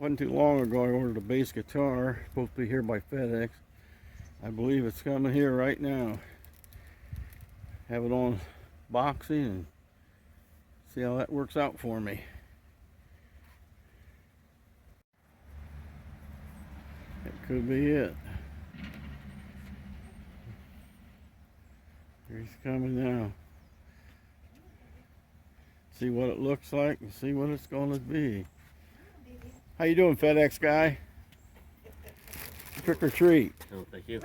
Wasn't too long ago I ordered a bass guitar, supposed to be here by FedEx. I believe it's coming here right now. Have it on boxing and see how that works out for me. That could be it. Here he's coming now. See what it looks like and see what it's going to be. How you doing, FedEx guy? Trick or treat? Oh, thank you.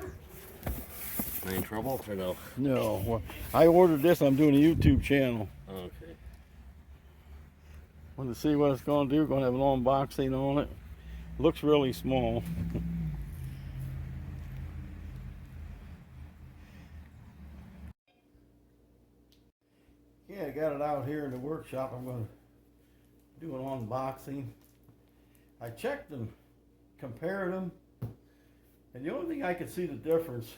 Am I in trouble or no? No. Well, I ordered this. I'm doing a YouTube channel. Okay. Want to see what it's going to do. Going to have an unboxing on it. Looks really small. Yeah, I got it out here in the workshop. I'm going to do an unboxing. I checked them, compared them, and the only thing I could see the difference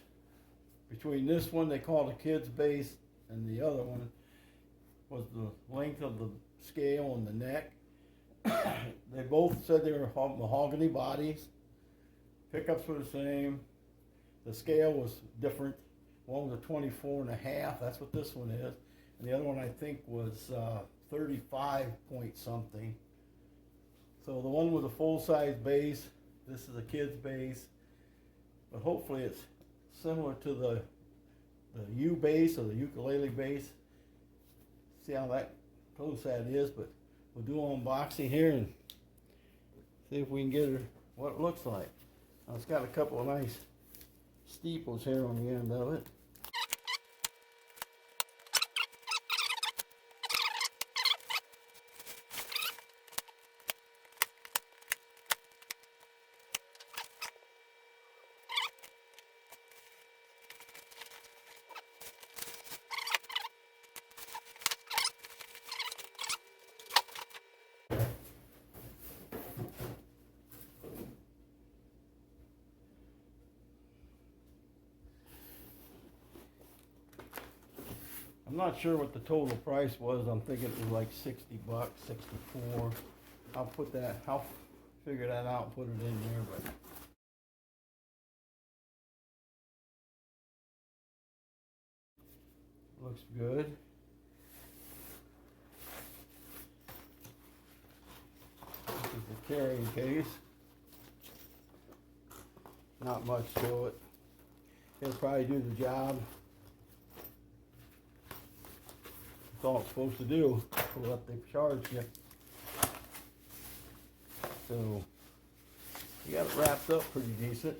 between this one they call the kids bass and the other one was the length of the scale and the neck. They both said they were mahogany bodies. Pickups were the same. The scale was different. One was a 24 and a half. That's what this one is. And the other one I think was 35 point something. So the one with a full-size bass, this is a kid's bass, but hopefully it's similar to the U bass or the ukulele bass. See how close that is, but we'll do an unboxing here and see if we can get it, what it looks like. Now it's got a couple of nice steeples here on the end of it. I'm not sure what the total price was. I'm thinking it was like 60 bucks, 64. I'll figure that out and put it in there, but looks good. This is the carrying case. Not much to it. It'll probably do the job. That's all it's supposed to do for what they charge you. So you got it wrapped up pretty decent.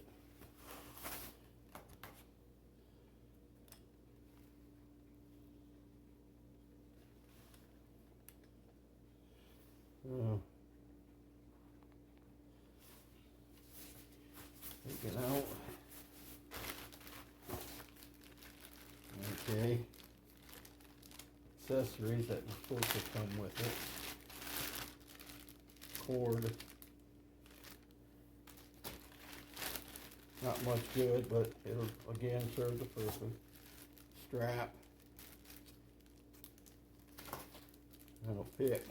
Take it out. Okay. Accessories that were supposed to come with it. Cord. Not much good, but it'll again serve the purpose. Strap. And a pick.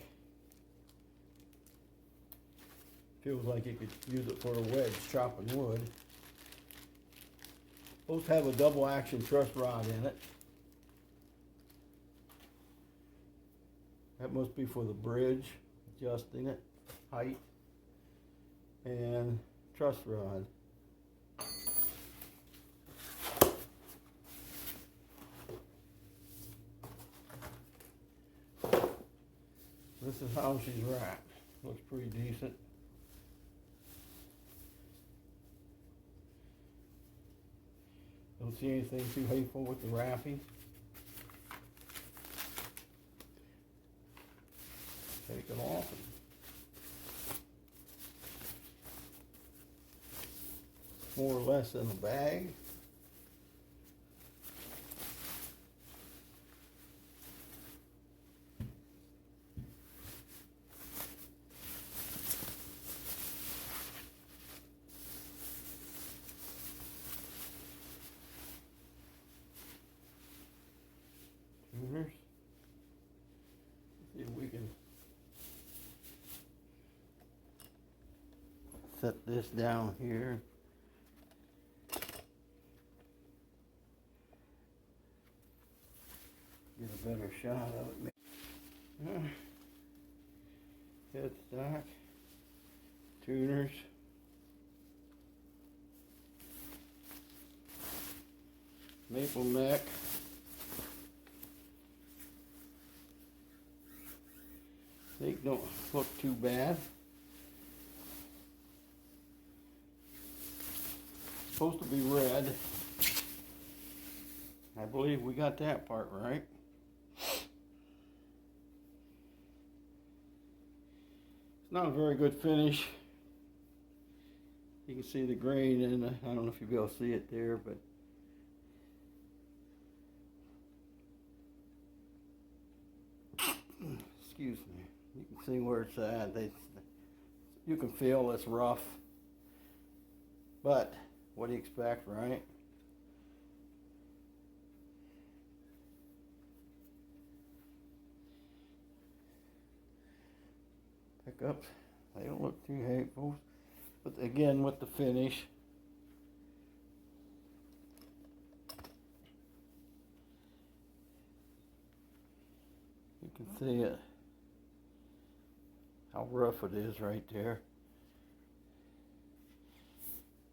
Feels like you could use it for a wedge chopping wood. Supposed to have a double action truss rod in it. That must be for the bridge, adjusting it, height, and truss rod. This is how she's wrapped. Looks pretty decent. Don't see anything too hateful with the wrapping. Take it off. More or less in the bag. Tuners. See if we can set this down here. Get a better shot of it. Headstock, tuners, maple neck, they don't look too bad. Supposed to be red. I believe we got that part right. It's not a very good finish. You can see the grain in it. I don't know if you'll be able to see it there, but excuse me. You can see where it's at. You can feel it's rough, but what do you expect, right? Pickups, they don't look too hateful, but again with the finish, you can see it, how rough it is right there.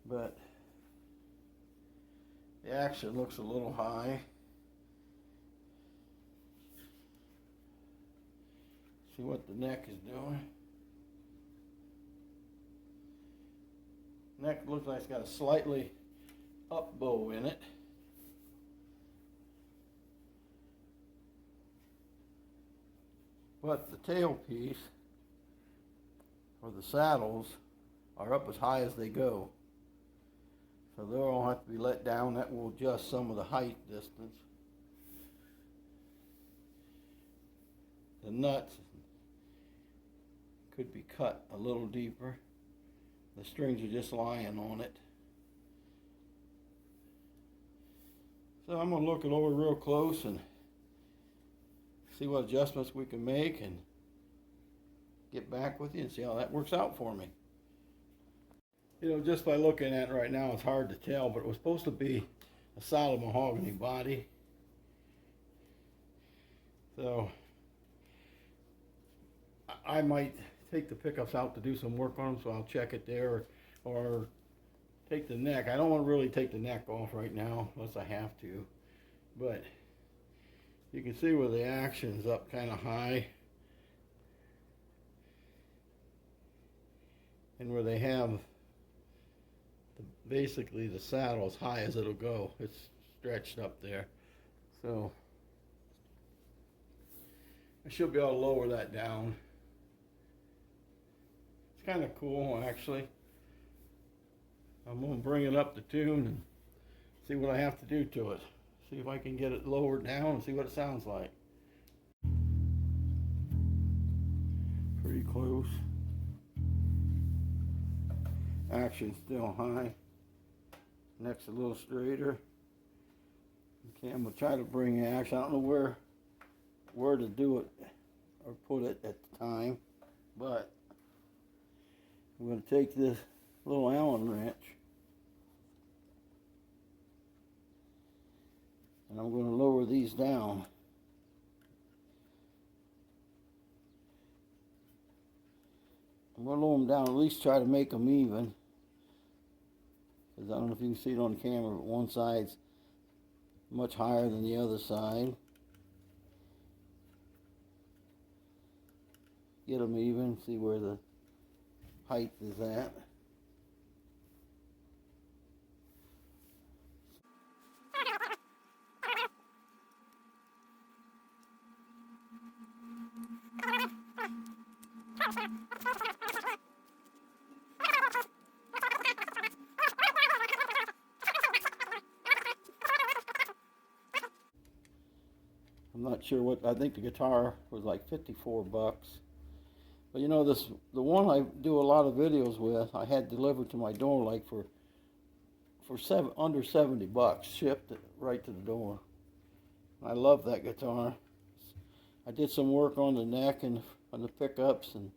But the action looks a little high. See what the neck is doing. Neck looks like it's got a slightly up bow in it. But the tail piece, or the saddles, are up as high as they go. So they'll all have to be let down. That will adjust some of the height distance. The nuts could be cut a little deeper. The strings are just lying on it. So I'm going to look it over real close and see what adjustments we can make and get back with you and see how that works out for me. You know, just by looking at it right now, it's hard to tell, but it was supposed to be a solid mahogany body. So I might take the pickups out to do some work on them, so I'll check it there, or take the neck. I don't want to really take the neck off right now unless I have to, but you can see where the action's up kind of high and where they have basically the saddle as high as it'll go. It's stretched up there, so I should be able to lower that down. Kind of cool, actually. I'm going to bring it up to tune and see what I have to do to it. See if I can get it lowered down and see what it sounds like. Pretty close. Action's still high. Neck's a little straighter. Okay, I'm going to try to bring the action. I don't know where to do it or put it at the time, but I'm going to take this little Allen wrench and I'm going to lower these down. I'm going to lower them down, at least try to make them even. Because I don't know if you can see it on the camera, but one side's much higher than the other side. Get them even, see where the height is at. I'm not sure what, I think the guitar was like 54 bucks. But you know, the one I do a lot of videos with, I had delivered to my door like for under 70 bucks, shipped it right to the door. I love that guitar. I did some work on the neck and on the pickups, and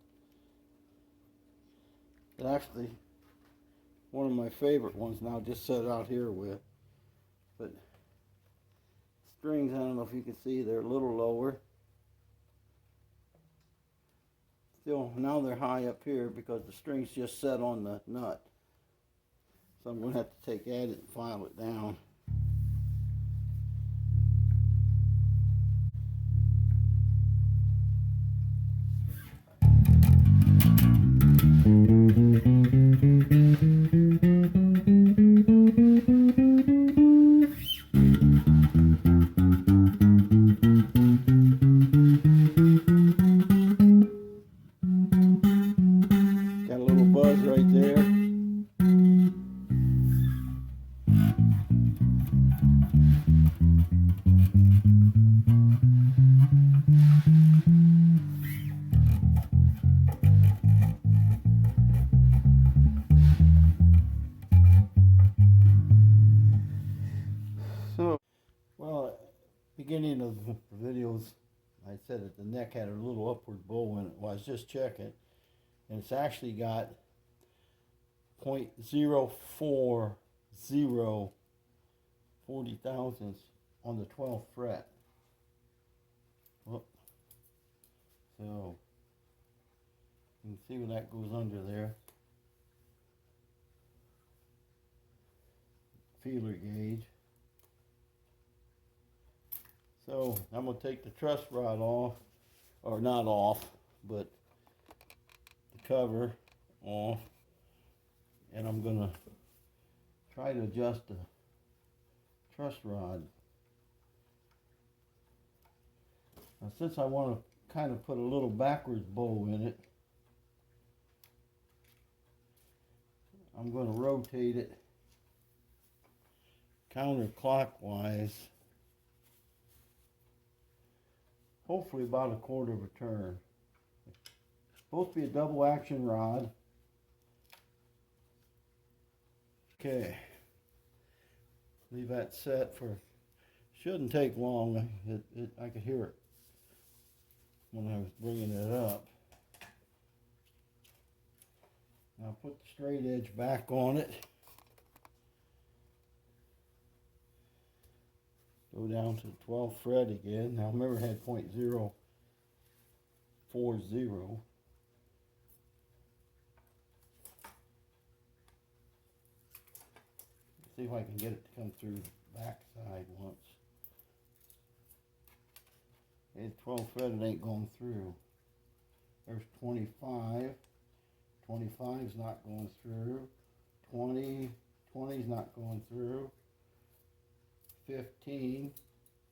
it actually one of my favorite ones now, just set out here with. But strings, I don't know if you can see, they're a little lower. Still, now they're high up here because the strings just set on the nut. So I'm going to have to take at it and file it down. Got a little buzz right there. So, well, beginning of the videos, I said that the neck had a little upward bow in it. Well, I was just checking, and it's actually got 0.040 40 thousandths on the 12th fret. Well, so you can see where that goes under there. Feeler gauge. So I'm going to take the truss rod off, or not off, but the cover off, and I'm going to try to adjust the truss rod. Now, since I want to kind of put a little backwards bow in it, I'm going to rotate it counterclockwise, hopefully about a quarter of a turn. It's supposed to be a double action rod. Okay, leave that set for, shouldn't take long. I could hear it when I was bringing it up. Now put the straight edge back on it. Go down to the 12th fret again. Now remember it had 0.040. See if I can get it to come through the back side once. Okay, 12th fret, it ain't going through. There's 25. 25 is not going through. 20 is not going through. 15,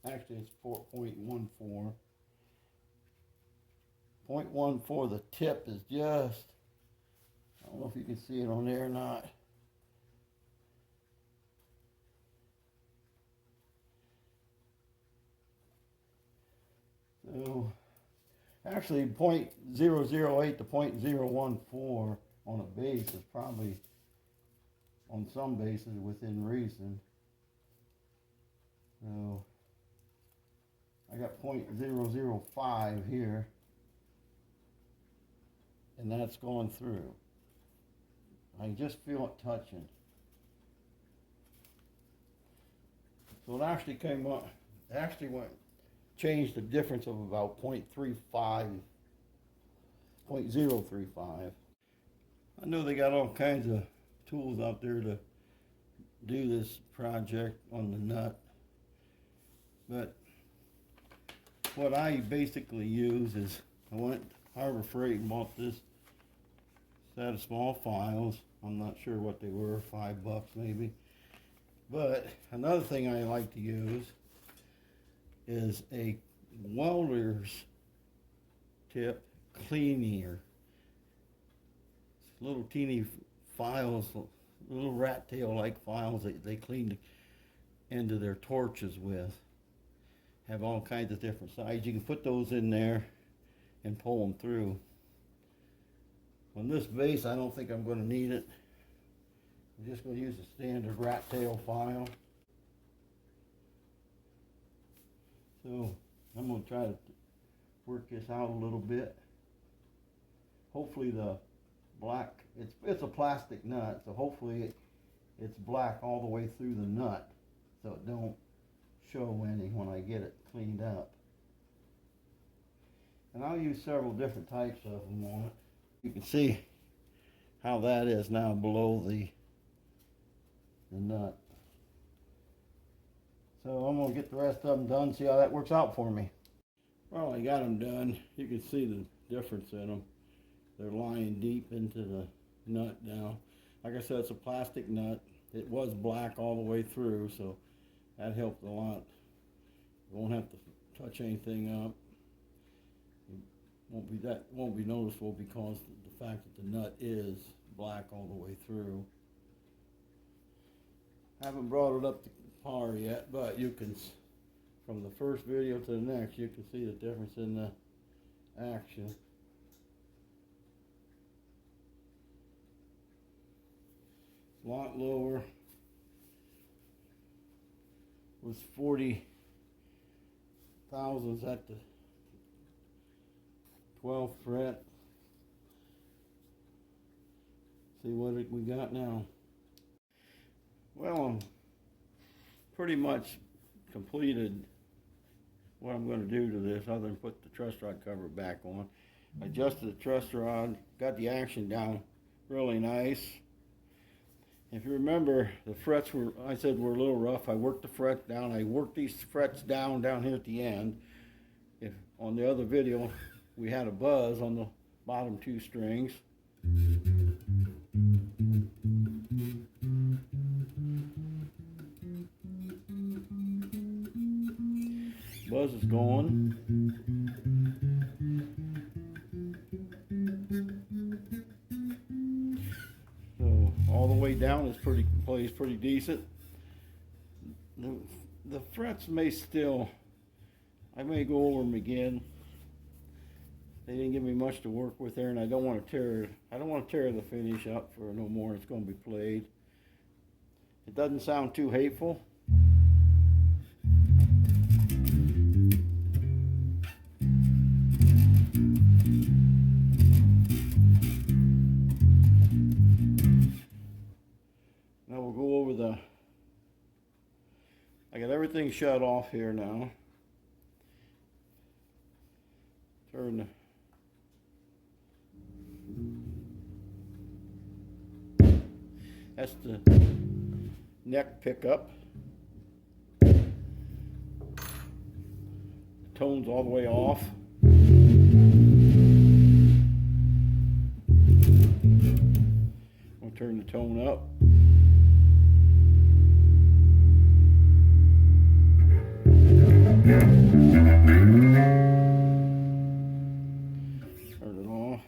actually it's 4.14. 0.14, the tip is just, I don't know if you can see it on there or not. So, actually 0.008 to 0.014 on a base is probably, on some bases, within reason. So, I got 0.005 here, and that's going through. I just feel it touching. So it actually came up, it actually changed the difference of about 0.35, 0.035. I know they got all kinds of tools out there to do this project on the nut, but what I basically use is, I went to Harbor Freight and bought this set of small files. I'm not sure what they were, $5 maybe. But another thing I like to use is a welder's tip cleaner. It's little teeny files, little rat tail like files that they clean the end of their torches with. Have all kinds of different sizes. You can put those in there and pull them through. On this base, I don't think I'm going to need it. I'm just going to use a standard rat tail file. So I'm going to try to work this out a little bit. Hopefully the black. It's a plastic nut, so hopefully it's black all the way through the nut, so it don't show any when I get it cleaned up. And I'll use several different types of them on it. You can see how that is now below the nut. So I'm going to get the rest of them done, see how that works out for me. Well, I got them done. You can see the difference in them. They're lying deep into the nut now. Like I said, it's a plastic nut. It was black all the way through, so that helped a lot. You won't have to touch anything up. It won't be noticeable because the fact that the nut is black all the way through. I haven't brought it up to par yet, but you can, from the first video to the next, you can see the difference in the action. A lot lower. Was 40 thousandths at the 12th fret. See what we got now. Well, I'm pretty much completed what I'm going to do to this, other than put the truss rod cover back on. Adjusted the truss rod, got the action down really nice. If you remember, the frets were, I said, were a little rough. I worked the frets down. I worked these frets down here at the end. If on the other video, we had a buzz on the bottom two strings. Buzz is going. So all the way down is plays pretty decent. The frets may still, I may go over them again. They didn't give me much to work with there, and I don't want to tear the finish up for no more. It's going to be played. It doesn't sound too hateful. Now we'll go over I got everything shut off here now. Turn that's the neck pickup. The tone's all the way off. I'll turn the tone up. Turn it off.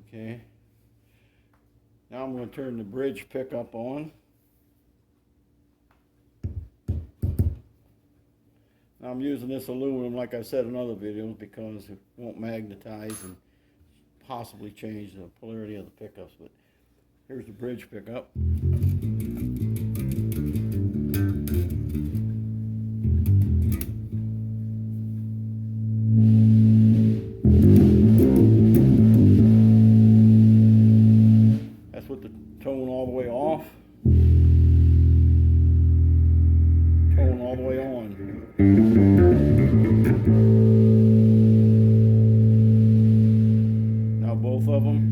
Okay. Now I'm going to turn the bridge pickup on. Now I'm using this aluminum, like I said in other videos, because it won't magnetize and possibly change the polarity of the pickups. But here's the bridge pickup. With the tone all the way off, tone all the way on. Now both of them.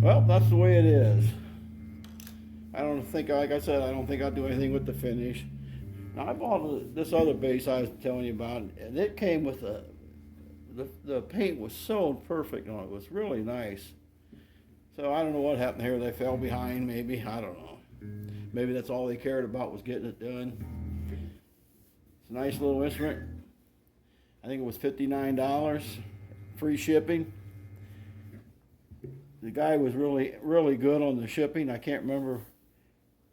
Well, that's the way it is. I don't think, like I said, I don't think I'll do anything with the finish. Now, I bought this other base I was telling you about, and it came with the paint was so perfect on it. It was really nice. So I don't know what happened here. They fell behind, maybe. I don't know. Maybe that's all they cared about was getting it done. It's a nice little instrument. I think it was $59, free shipping. The guy was really good on the shipping. I can't remember.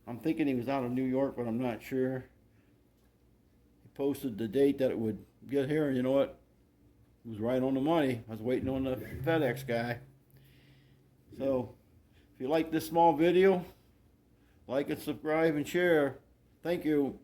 I'm thinking he was out of New York, but I'm not sure. He posted the date that it would get here, and you know what? was right on the money. I was waiting on the FedEx guy. So, if you like this small video, like and subscribe and share. Thank you.